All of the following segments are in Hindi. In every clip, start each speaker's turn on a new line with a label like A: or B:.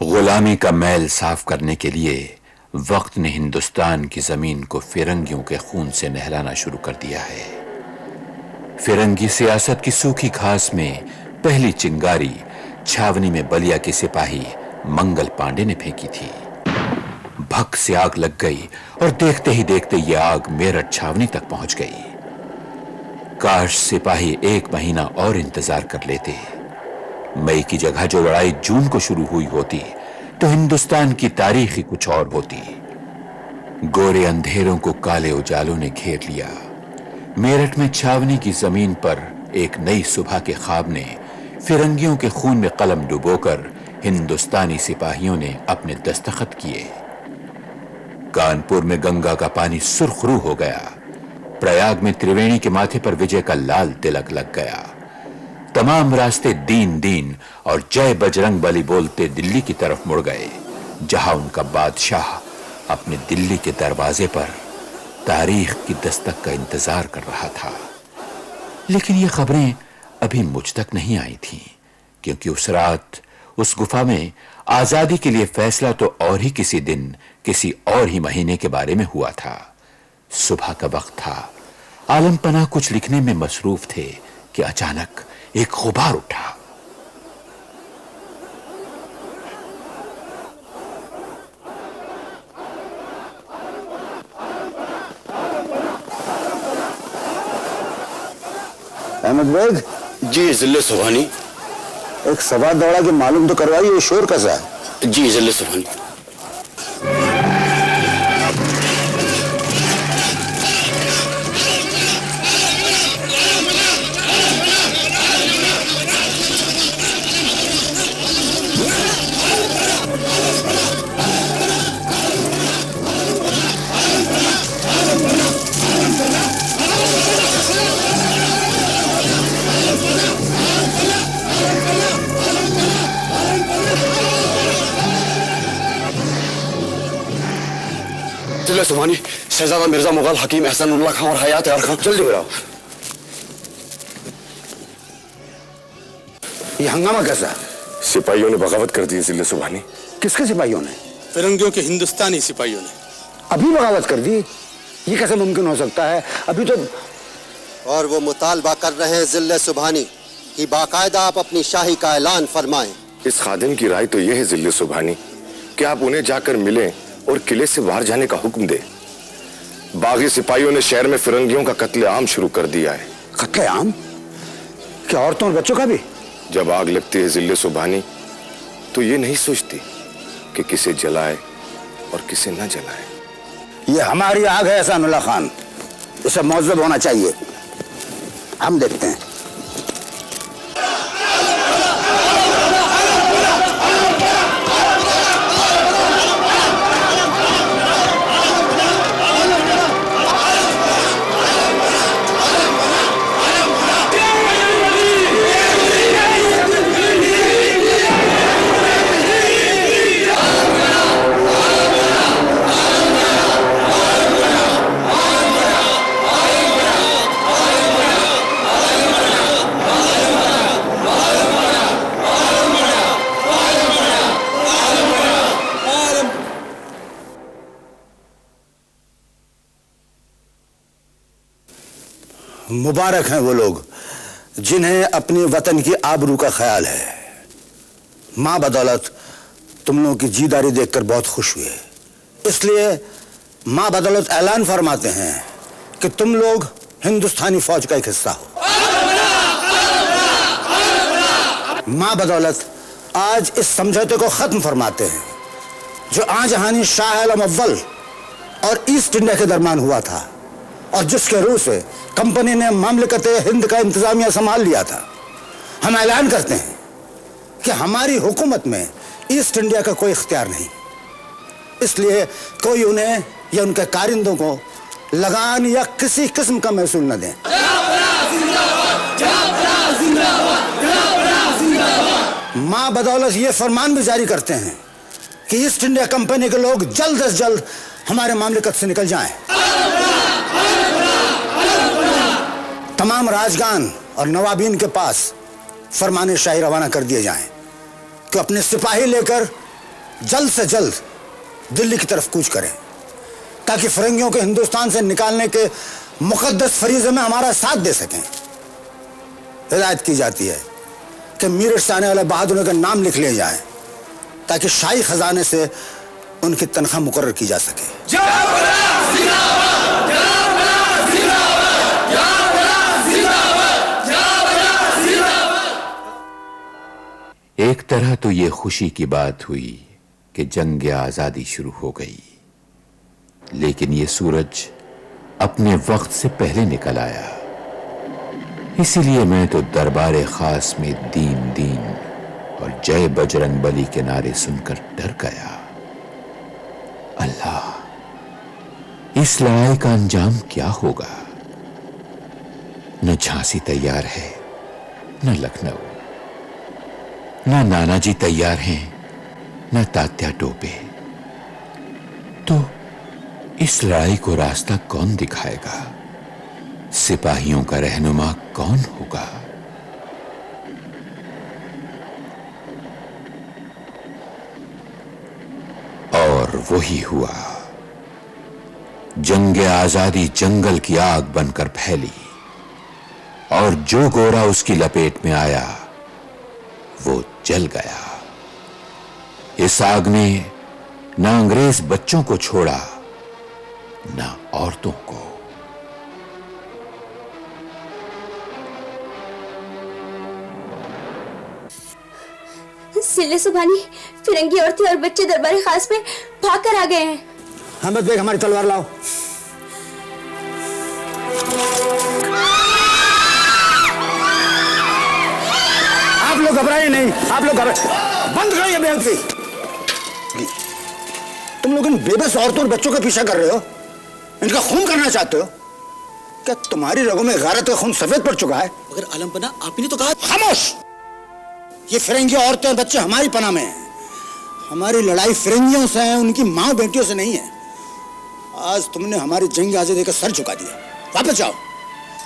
A: गुलामी का मैल साफ करने के लिए वक्त ने हिंदुस्तान की जमीन को फिरंगियों के खून से नहलाना शुरू कर दिया है। फिरंगी सियासत की सूखी घास में पहली चिंगारी छावनी में बलिया के सिपाही मंगल पांडे ने फेंकी थी। भक से आग लग गई और देखते ही देखते यह आग मेरठ छावनी तक पहुंच गई। काश सिपाही 1 महीना और इंतजार कर लेते। मई की जगह जो लड़ाई जून को शुरू हुई होती तो हिंदुस्तान की तारीख ही कुछ और होती। गोरे अंधेरों को काले उजालों ने घेर लिया। मेरठ में छावनी की जमीन पर एक नई सुबह के ख्वाब ने फिरंगियों के खून में कलम डुबोकर हिंदुस्तानी सिपाहियों ने अपने दस्तखत किए। कानपुर में गंगा का पानी सुर्खरू हो गया। प्रयाग में त्रिवेणी के माथे पर विजय का लाल तिलक लग गया। तमाम रास्ते दीन दीन और जय बजरंग बली बोलते दिल्ली की तरफ मुड़ गए, जहां उनका बादशाह अपने दिल्ली के दरवाजे पर तारीख की दस्तक का इंतजार कर रहा था। लेकिन ये खबरें अभी मुझ तक नहीं आई थीं, क्योंकि उस रात उस गुफा में आजादी के लिए फैसला तो और ही किसी दिन किसी और ही महीने के बारे में हुआ था। सुबह का वक्त था। आलम पनाह कुछ लिखने में मसरूफ थे कि अचानक एक गुबार उठा।
B: अहमद बेग
C: जी जिले सुभानी।
B: एक सवाल दौड़ा के मालूम तो करवाइए, ये शोर कैसा है?
C: जी जिले सुभानी। जिले सुभानी, शहजादा मिर्जा मुगल हकीम एहसानुल्लाह खान और हयात यार खान जल्दी बुलाओ।
B: ये हंगामा कैसा है?
D: सिपाहियों ने बगावत कर दी जिले सुभानी।
B: किसके सिपाहियों ने?
E: फिरंगियों के हिंदुस्तानी सिपाहियों ने।
B: अभी बगावत कर दी? ये कैसे मुमकिन हो सकता है? अभी तो
F: और वो मुतालबा कर रहे हैं जिले सुभानी कि बाकायदा आप अपनी शाही का ऐलान फरमाएं।
D: इस खादिम की राय तो यह है जिले सुभानी कि आप उन्हें जाकर मिलें और किले से बाहर जाने का हुक्म दे। बागी सिपाहियों ने शहर में फिरंगियों का कत्लेआम शुरू कर दिया है।
B: कत्लेआम? क्या औरतों और बच्चों का भी?
D: जब आग लगती है जिले सुभानी तो ये नहीं सोचती कि किसे जलाए और किसे न जलाए।
B: ये हमारी आग है एहसानुल्लाह खान, इसे मौजूद होना चाहिए। हम देखते हैं। मुबारक हैं वो लोग जिन्हें अपने वतन की आबरू का ख्याल है। मां बदौलत तुम लोगों की जीदारी देखकर बहुत खुश हुए, इसलिए मां बदौलत ऐलान फरमाते हैं कि तुम लोग हिंदुस्तानी फौज का एक हिस्सा हो। मां बदौलत आज इस समझौते को खत्म फरमाते हैं जो आजहानी शाह आलम अव्वल और ईस्ट इंडिया के दरमियान हुआ था और जिसके रूह से कंपनी ने मामलकत हिंद का इंतजामिया संभाल लिया था। हम ऐलान करते हैं कि हमारी हुकूमत में ईस्ट इंडिया का कोई इख्तियार नहीं, इसलिए कोई उन्हें या उनके कारिंदों को लगान या किसी किस्म का महसूल न दें। मां बदौलत ये फरमान भी जारी करते हैं कि ईस्ट इंडिया कंपनी के लोग जल्द से जल्द हमारे मामलकत से निकल जाएं। तमाम राजगान और नवाबीन के पास फरमाने शाही रवाना कर दिए जाएं कि अपने सिपाही लेकर जल्द से जल्द दिल्ली की तरफ कूच करें ताकि फिरंगियों को हिंदुस्तान से निकालने के मुकद्दस फरीज़े में हमारा साथ दे सकें। हिदायत की जाती है कि मीरठ से आने वाले बहादुरों के नाम लिख लिए जाएं ताकि शाही खजाने से उनकी तनख्वाह मुकर्रर की जा सके।
A: एक तरह तो ये खुशी की बात हुई कि जंग आजादी शुरू हो गई, लेकिन ये सूरज अपने वक्त से पहले निकल आया। इसीलिए मैं तो दरबार खास में दीन दीन और जय बजरंग बली के नारे सुनकर डर गया। अल्लाह, इस लड़ाई का अंजाम क्या होगा? न झांसी तैयार है, न लखनऊ, न नानाजी तैयार हैं, न तात्या टोपे। तो इस लड़ाई को रास्ता कौन दिखाएगा? सिपाहियों का रहनुमा कौन होगा? और वही हुआ। जंग आजादी जंगल की आग बनकर फैली और जो गोरा उसकी लपेट में आया वो जल गया। इस आग ने न अंग्रेज बच्चों को छोड़ा, न औरतों को।
G: सिल्ले सुभानी, फिरंगी औरतें और बच्चे दरबार खास में भागकर आ गए हैं।
B: अहमद बेग, हमारी तलवार लाओ। आप लोग घबराइए नहीं, आप लोग बंद करो ये बेवकूफी। तुम लोग इन बेबस औरतों और बच्चों का पीछा कर रहे हो, इनका खून करना चाहते हो। क्या तुम्हारी रगों में गैरत का खून सफेद पड़ चुका है?
F: मगर आलम पना, आपने तो कहा।
B: खामोश! ये फिरंगी औरतें और बच्चे हमारी पनाह में हैं। हमारी लड़ाई फिरंगियों से है, उनकी मां बेटियों से नहीं है। आज तुमने हमारी जंग आजादी का सर झुका दिया। वापस जाओ,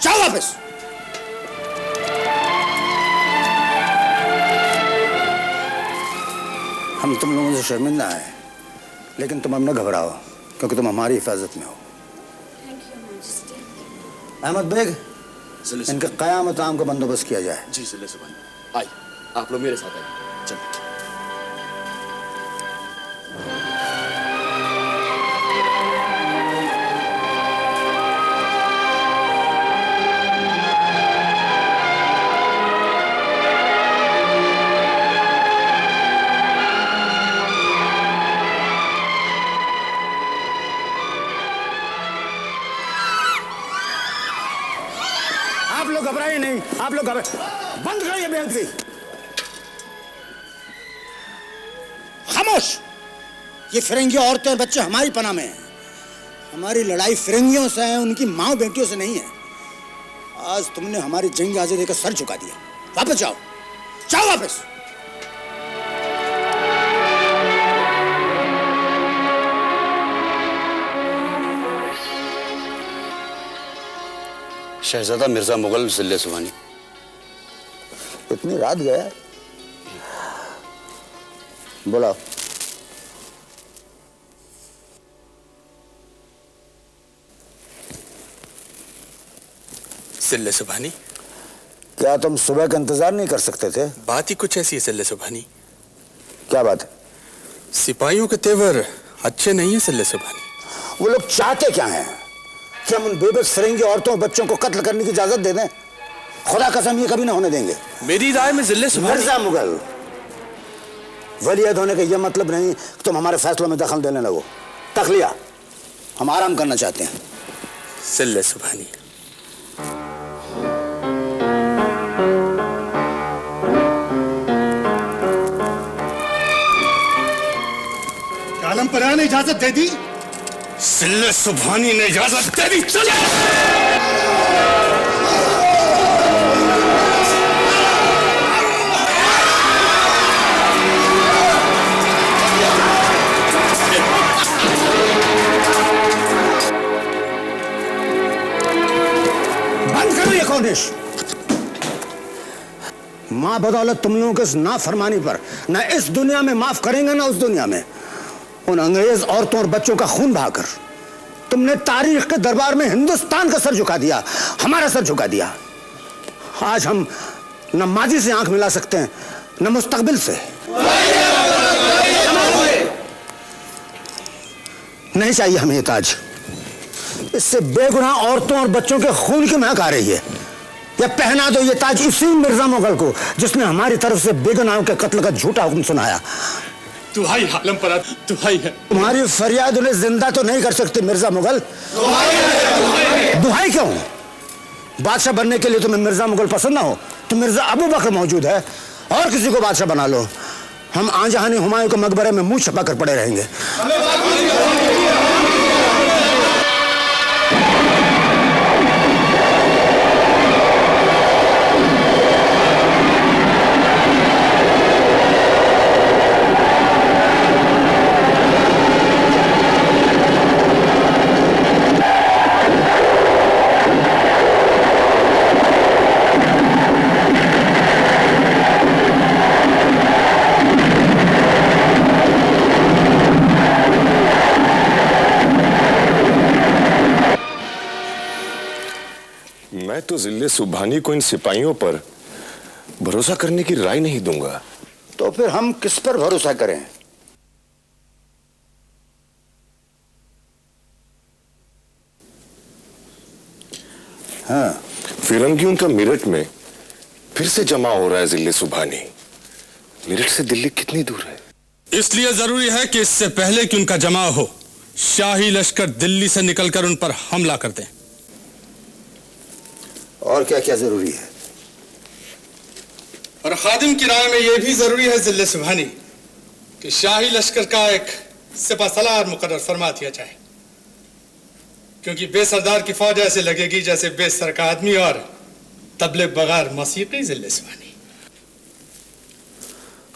B: जाओ वापस। हम तुम लोगों से शर्मिंदा हैं, लेकिन तुम अब न घबराओ क्योंकि तुम हमारी हिफाजत में हो। अहमद बेग, इनके क़यामत आम का बंदोबस्त किया जाए।
C: जी सिल्ले सुभानी, आइए आप लोग मेरे साथ आइए। चलो।
B: आप लोग घबराइए नहीं, आप लोग बंद करो ये बेवकूफी। खामोश! ये फिरंगी औरतें और बच्चे हमारी पनाह में हैं। हमारी लड़ाई फिरंगियों से है, उनकी मां बेटियों से नहीं है। आज तुमने हमारी जंग आजादी का सर झुका दिया। वापस जाओ, जाओ वापस।
C: शहजादा मिर्जा मुगल सिल्ले सुभानी।
B: इतनी रात गया? बोला।
E: सिल्ले सुभानी,
B: क्या तुम सुबह का इंतजार नहीं कर सकते थे?
E: बात ही कुछ ऐसी है सिल्ले सुभानी।
B: क्या बात है?
E: सिपाहियों के तेवर अच्छे नहीं है सिल्ले सुभानी।
B: वो लोग चाहते क्या हैं? कि हम उन बेबस फिरंगी औरतों और बच्चों को कत्ल करने की इजाजत दे दें? खुदा कसम ये कभी ना होने देंगे।
E: मेरी राय में सिल्ले सुभानी।
B: मिर्जा मुगल, वलीयत होने का यह मतलब नहीं कि तुम हमारे फैसलों में दखल देने लगो। तखलिया, हम आराम करना चाहते हैं।
E: सिल्ले सुभानी,
H: आलम परा ने इजाजत दे दी?
C: सिल्ले सुभानी ने इजाजत दे दी। चले।
B: बंद करो ये कौनिश। माँ बदौलत तुम लोगों के इस नाफरमानी पर न इस दुनिया में माफ करेंगे ना उस दुनिया में। उन अंग्रेज औरतों और बच्चों का खून बहाकर तुमने तारीख के दरबार में हिंदुस्तान का सर झुका दिया, हमारा सर झुका दिया। आज हम न माजी से आंख मिला सकते हैं न मुस्तकबिल से। नहीं चाहिए हमें ये ताज। इससे बेगुनाह औरतों और बच्चों के खून की महक आ रही है। या पहना दो ये ताज इसी मिर्जा मुगल को जिसने हमारी तरफ से बेगुनाहों के कत्ल का झूठा हुक्म सुनाया।
E: दुहाई आलम परा, दुहाई है।
B: तुम्हारी फरियाद उन्हें जिंदा तो नहीं कर सकती मिर्जा मुगल। दुहाई क्यों? बादशाह बनने के लिए तुम्हें मिर्जा मुगल पसंद ना हो तो मिर्जा अबू बकर मौजूद है, और किसी को बादशाह बना लो। हम आजहानी हुमायूं के मकबरे में मुंह छपा कर पड़े रहेंगे।
D: मैं तो जिले सुबहानी को इन सिपाहियों पर भरोसा करने की राय नहीं दूंगा।
B: तो फिर हम किस पर भरोसा करें? हाँ,
D: फिरंगियों का मेरठ में फिर से जमा हो रहा है जिले सुबहानी। मेरठ से दिल्ली कितनी दूर है?
E: इसलिए जरूरी है कि इससे पहले कि उनका जमाव हो, शाही लश्कर दिल्ली से निकलकर उन पर हमला कर दें।
B: और क्या क्या जरूरी है?
E: और खादिम की राय में यह भी जरूरी है जिले सुबहानी कि शाही लश्कर का एक सिपा सलार मुकर्रर फरमा दिया जाए, क्योंकि बेसरदार की फौज ऐसे लगेगी जैसे बेसर का आदमी और तबले बगैर मौसीकी जिले सुबहानी।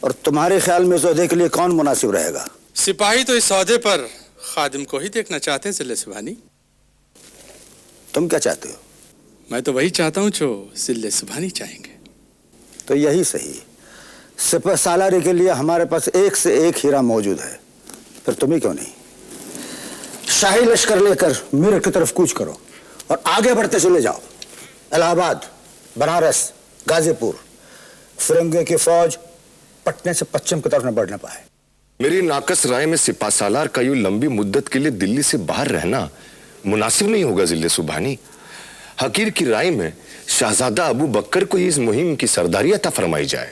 B: और तुम्हारे ख्याल में इस औहदे के लिए कौन मुनासिब रहेगा?
E: सिपाही तो इस औहदे पर खादिम को ही देखना चाहते हैं जिले सुबहानी।
B: तुम क्या चाहते हो?
E: मैं तो वही चाहता हूं जो जिले सुबहानी चाहेंगे।
B: तो यही सही। सिपह सालारी के लिए हमारे पास एक से एक हीरा मौजूद है, फिर तुम ही क्यों नहीं? शाही लश्कर लेकर मेरठ की तरफ कूच करो और आगे बढ़ते चले जाओ। इलाहाबाद, बनारस, गाजीपुर। फिरंगियों की फौज पटने से पश्चिम की तरफ न बढ़ने पाए।
D: मेरी नाकस राय में सिपा सालार का यूं लंबी मुद्दत के लिए दिल्ली से बाहर रहना मुनासिब नहीं होगा जिले सुबहानी। हकीर की राय में शहजादा अबू बकर को इस मुहिम की सरदारी अता फरमाई जाए।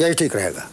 B: यही ठीक रहेगा।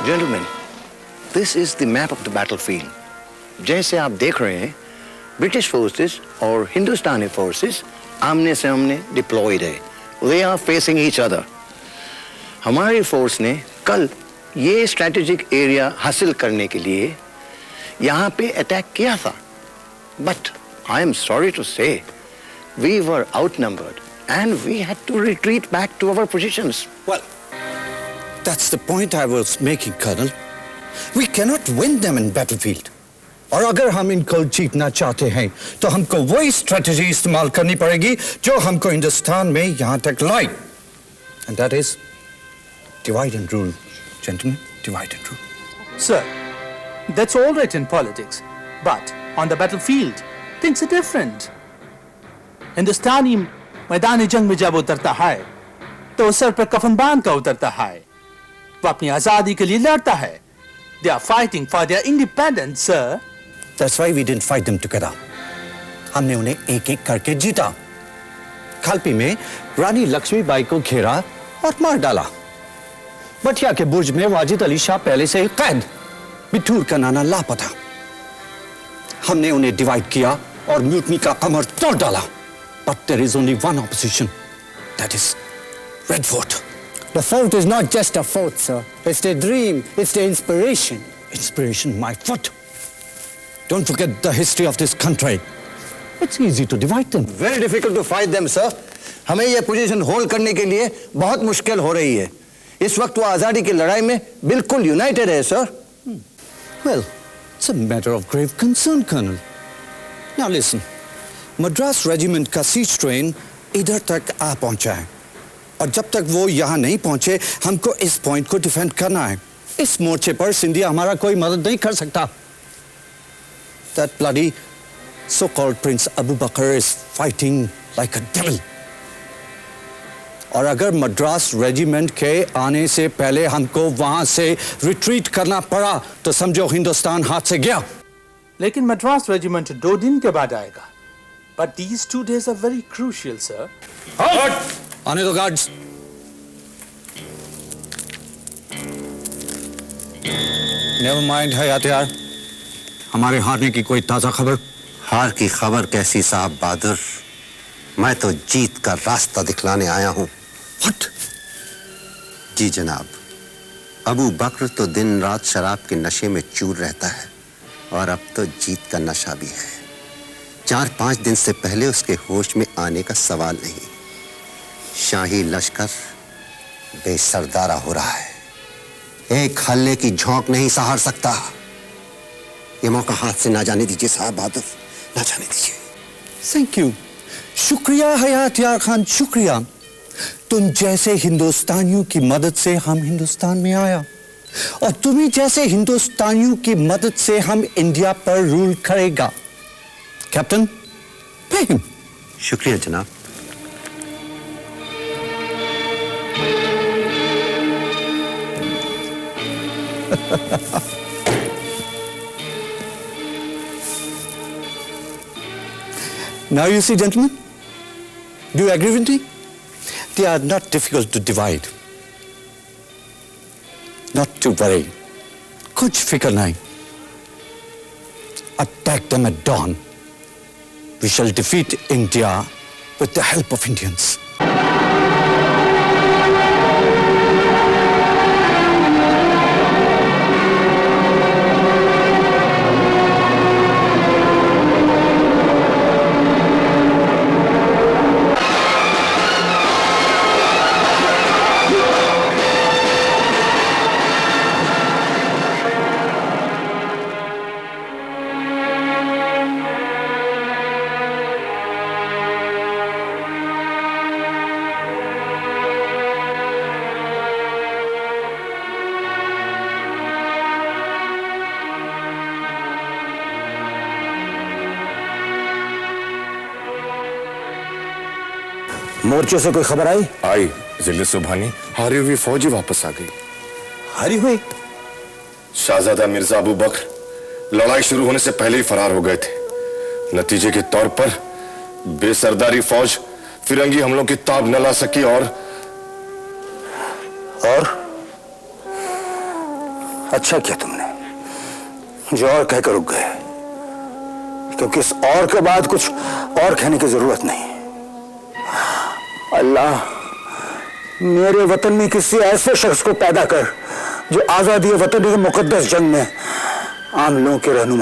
I: Gentlemen, this is the map of the battlefield. जैसे आप देख रहे हैं, ब्रिटिश फोर्सेस और हिंदुस्तानी फोर्सेस आमने सामने डिप्लॉयड है। They are facing each other. हमारी फोर्स ने कल ये स्ट्रेटेजिक एरिया हासिल करने के लिए यहाँ पे अटैक किया था, but I am sorry to say, we were outnumbered and we had to retreat back to our positions.
J: Well, that's the point I was making, Colonel. We cannot win them in battlefield. और अगर हम इनको जीतना चाहते हैं तो हमको वही स्ट्रेटजी इस्तेमाल करनी पड़ेगी जो हमको हिंदुस्तान में यहाँ तक लाई. And that is divide and rule. Gentlemen, divide and rule.
K: Sir, that's all right in politics, but on the battlefield, things are different. हिंदुस्तानी मैदानी जंग में जब उतरता है तो सर पर कफन बांध कर उतरता है, वो अपनी आजादी के लिए लड़ता है. They are fighting for their independence, sir.
J: That's why we didn't fight them together. हमने उन्हें एक एक करके जीता. खालपी में रानी लक्ष्मीबाई को घेरा और मार डाला. बटिया के बुर्ज में वाजिद अली शाह पहले से ही कैद. बिठूर का नाना लापता. हमने उन्हें डिवाइड किया और म्यूटनी का कमर तोड़ डाला. But there is only one opposition. That is Red Fort.
B: The fort is not just a fort, sir. It's their dream. It's their inspiration.
J: Inspiration, my foot. Don't forget the history of this country. It's easy to divide them.
I: Very difficult to fight them, sir. हमें ये पोजीशन होल्ड करने के लिए बहुत मुश्किल हो रही है. इस वक्त वो आजादी की लड़ाई में बिल्कुल यूनाइटेड है, sir.
J: Well, it's a matter of grave concern, Colonel. Now listen. Madras Regiment का siege train इधर तक आ पहुंचा है. और जब तक वो यहाँ नहीं पहुंचे, हमको इस पॉइंट को डिफेंड करना है. इस मोर्चे पर सिंधिया हमारा कोई मदद नहीं कर सकता. That bloody so-called Prince Abu Bakr is fighting like a devil. और अगर मद्रास रेजिमेंट के आने से पहले हमको वहां से रिट्रीट करना पड़ा, तो समझो हिंदुस्तान हाथ से गया.
K: लेकिन मद्रास रेजिमेंट 2 दिन के बाद आएगा. But these 2 days are very crucial, sir.
J: आने दो गार्ड्स. Never mind हयातियार. हमारे हारने की कोई ताजा खबर?
F: हार की खबर कैसी साहब बहादुर, मैं तो जीत का रास्ता दिखलाने आया हूं.
J: What?
F: जी जनाब, अबू बकर तो दिन रात शराब के नशे में चूर रहता है और अब तो जीत का नशा भी है. 4-5 दिन से पहले उसके होश में आने का सवाल नहीं. शाही लश्कर बेसरदारा हो रहा है. एक हल्ले की झोंक नहीं सहार सकता. ये मौका हाथ से ना जाने दीजिए साहब बहादुर, ना जाने दीजिए.
J: Thank you. शुक्रिया हयातियार खान, शुक्रिया. तुम जैसे हिंदुस्तानियों की मदद से हम हिंदुस्तान में आया, और तुम्ही जैसे हिंदुस्तानियों की मदद से हम इंडिया पर रूल करेगा. Captain, pay him.
F: शुक्रिया जनाब.
J: Now you see, gentlemen, do you agree with me? They are not difficult to divide. Not to worry. कुछ फिक्र नहीं. Attack them at dawn. We shall defeat India with the help of Indians.
B: मोर्चे से कोई खबर आई?
D: आई. जिले सुबहानी हारी हुई फौजी वापस आ गई.
B: हारी हुई?
D: शाहजादा मिर्जा अबू बकर लड़ाई शुरू होने से पहले ही फरार हो गए थे. नतीजे के तौर पर बेसरदारी फौज फिरंगी हमलों की ताब न ला सकी और
B: अच्छा किया तुमने जो और कहकर रुक गए, क्योंकि इस और के बाद कुछ और कहने की जरूरत नहीं. अल्लाह, मेरे वतन में किसी ऐसे शख्स को पैदा कर जो आजादी वतन की मुकद्दस जंग में आम लोगों की रहनुमाई